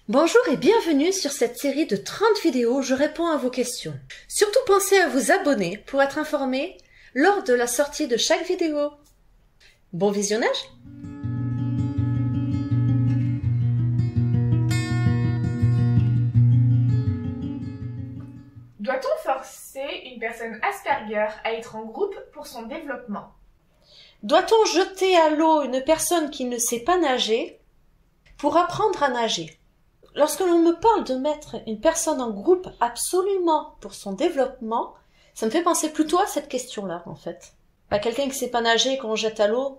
Bonjour et bienvenue sur cette série de 30 vidéos où je réponds à vos questions. Surtout pensez à vous abonner pour être informé lors de la sortie de chaque vidéo. Bon visionnage! Doit-on forcer une personne Asperger à être en groupe pour son développement? Doit-on jeter à l'eau une personne qui ne sait pas nager pour apprendre à nager? Lorsque l'on me parle de mettre une personne en groupe absolument pour son développement, ça me fait penser plutôt à cette question-là, en fait. Quelqu'un qui ne sait pas nager et qu'on jette à l'eau,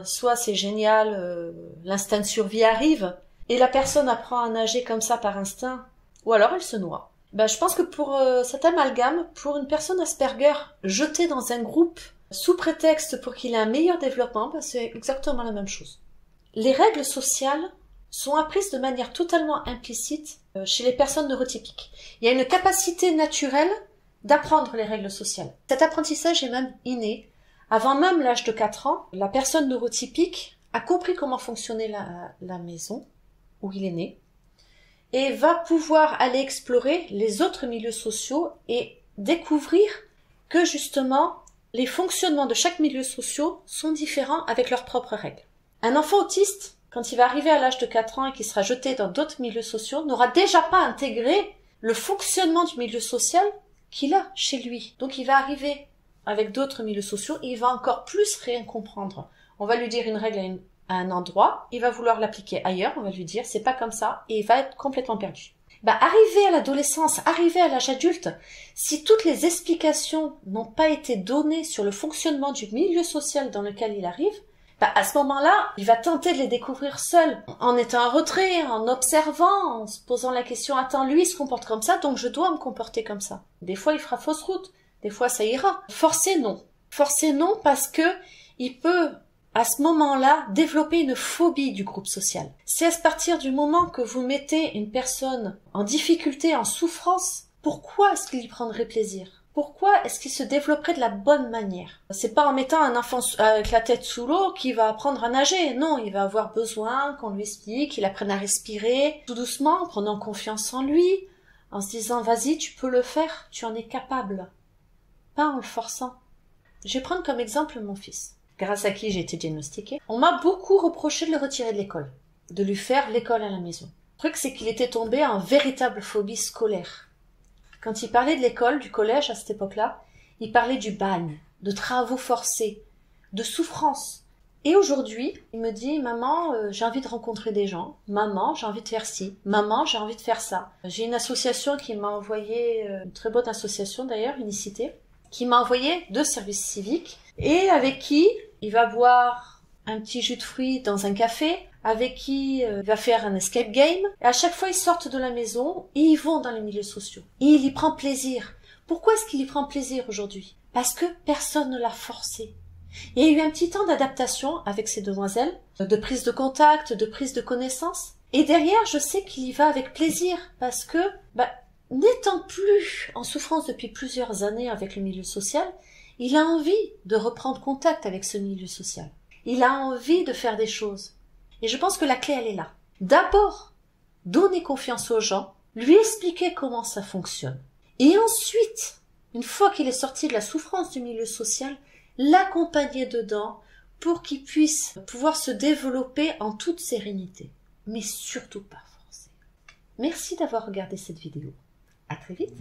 soit c'est génial, l'instinct de survie arrive, et la personne apprend à nager comme ça par instinct, ou alors elle se noie. Je pense que pour cet amalgame, pour une personne Asperger jetée dans un groupe sous prétexte pour qu'il ait un meilleur développement, c'est exactement la même chose. Les règles sociales sont apprises de manière totalement implicite chez les personnes neurotypiques. Il y a une capacité naturelle d'apprendre les règles sociales. Cet apprentissage est même inné. Avant même l'âge de 4 ans, la personne neurotypique a compris comment fonctionnait la maison où il est né et va pouvoir aller explorer les autres milieux sociaux et découvrir que justement les fonctionnements de chaque milieu social sont différents avec leurs propres règles. Un enfant autiste, quand il va arriver à l'âge de 4 ans et qu'il sera jeté dans d'autres milieux sociaux, n'aura déjà pas intégré le fonctionnement du milieu social qu'il a chez lui. Donc il va arriver avec d'autres milieux sociaux et il va encore plus rien comprendre. On va lui dire une règle à un endroit, il va vouloir l'appliquer ailleurs, on va lui dire c'est pas comme ça et il va être complètement perdu. Arrivé à l'adolescence, arrivé à l'âge adulte, si toutes les explications n'ont pas été données sur le fonctionnement du milieu social dans lequel il arrive, à ce moment-là, il va tenter de les découvrir seul, en étant en retrait, en observant, en se posant la question « Attends, lui, il se comporte comme ça, donc je dois me comporter comme ça. » Des fois, il fera fausse route, des fois, ça ira. Forcer, non. Forcer, non, parce que il peut, à ce moment-là, développer une phobie du groupe social. C'est à partir du moment que vous mettez une personne en difficulté, en souffrance, pourquoi est-ce qu'il y prendrait plaisir ? Pourquoi est-ce qu'il se développerait de la bonne manière? C'est pas en mettant un enfant avec la tête sous l'eau qu'il va apprendre à nager. Non, il va avoir besoin qu'on lui explique, qu'il apprenne à respirer tout doucement, en prenant confiance en lui, en se disant vas-y, tu peux le faire, tu en es capable. Pas en le forçant. Je vais prendre comme exemple mon fils, grâce à qui j'ai été diagnostiquée. On m'a beaucoup reproché de le retirer de l'école, de lui faire l'école à la maison. Le truc, c'est qu'il était tombé en véritable phobie scolaire. Quand il parlait de l'école, du collège à cette époque-là, il parlait du bagne, de travaux forcés, de souffrance. Et aujourd'hui, il me dit « Maman, j'ai envie de rencontrer des gens. Maman, j'ai envie de faire ci. Maman, j'ai envie de faire ça. » J'ai une association qui m'a envoyé, une très bonne association d'ailleurs, Unicité, qui m'a envoyé 2 services civiques et avec qui il va boire un petit jus de fruits dans un café, avec qui il va faire un escape game. Et à chaque fois, ils sortent de la maison et ils vont dans les milieux sociaux. Et il y prend plaisir. Pourquoi est-ce qu'il y prend plaisir aujourd'hui? Parce que personne ne l'a forcé. Il y a eu un petit temps d'adaptation avec ces demoiselles, de prise de contact, de prise de connaissance. Et derrière, je sais qu'il y va avec plaisir parce que, n'étant plus en souffrance depuis plusieurs années avec le milieu social, il a envie de reprendre contact avec ce milieu social. Il a envie de faire des choses. Et je pense que la clé, elle est là. D'abord, donner confiance aux gens, lui expliquer comment ça fonctionne. Et ensuite, une fois qu'il est sorti de la souffrance du milieu social, l'accompagner dedans pour qu'il puisse pouvoir se développer en toute sérénité. Mais surtout pas forcer. Merci d'avoir regardé cette vidéo. À très vite.